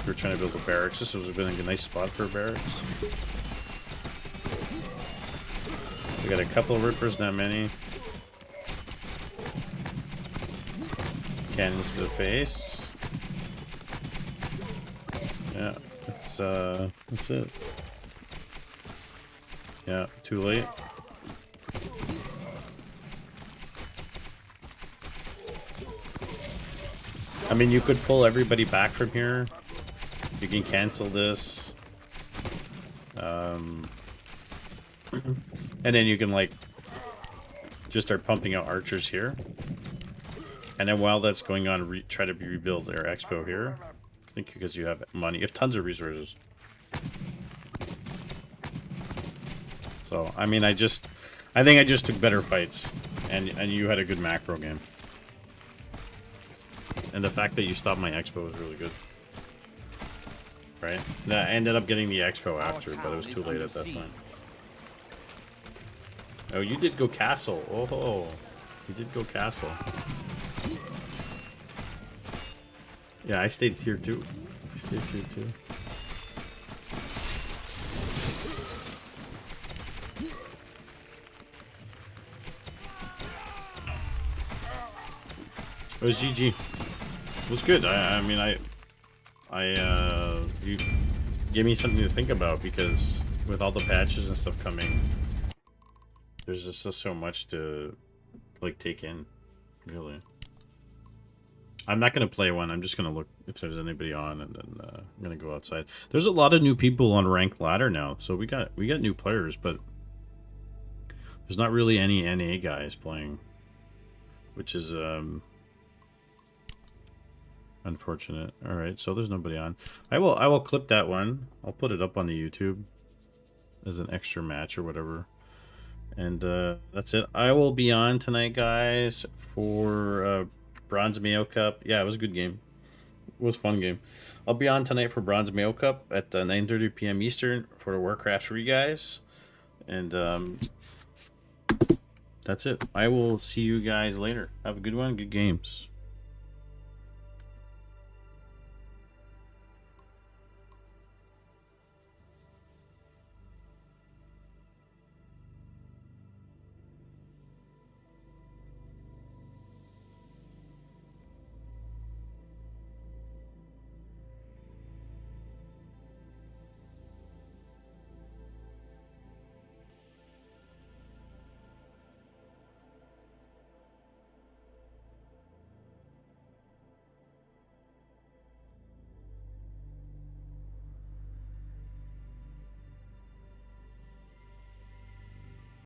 We're trying to build a barracks. This would have been a nice spot for a barracks. We got a couple of rippers, not many. Cannons to the face. Yeah, that's it. Yeah, too late. I mean, you could pull everybody back from here. You can cancel this. And then you can, like, just start pumping out archers here. And then while that's going on, try to rebuild their expo here. I think because you have money. You have tons of resources. So, I mean, I think I just took better fights. And you had a good macro game. And the fact that you stopped my expo was really good. Right? I ended up getting the expo after, but it was too late at that point. Oh, you did go castle. Oh, you did go castle. Yeah, I stayed tier 2. I stayed tier 2. It was GG. It was good. I mean, you gave me something to think about, because with all the patches and stuff coming, there's just so much to like take in, really. I'm not gonna play one. I'm just gonna look if there's anybody on, and then I'm gonna go outside. There's a lot of new people on ranked ladder now, so we got new players, but there's not really any NA guys playing, which is unfortunate. All right, so there's nobody on. I will clip that one. I'll put it up on the YouTube as an extra match or whatever. And that's it. I will be on tonight, guys, for Bronze Mayo Cup. Yeah, it was a good game. It was a fun game. I'll be on tonight for Bronze Mayo Cup at 9:30 p.m. Eastern for the Warcraft 3 guys. And that's it. I will see you guys later. Have a good one. Good games.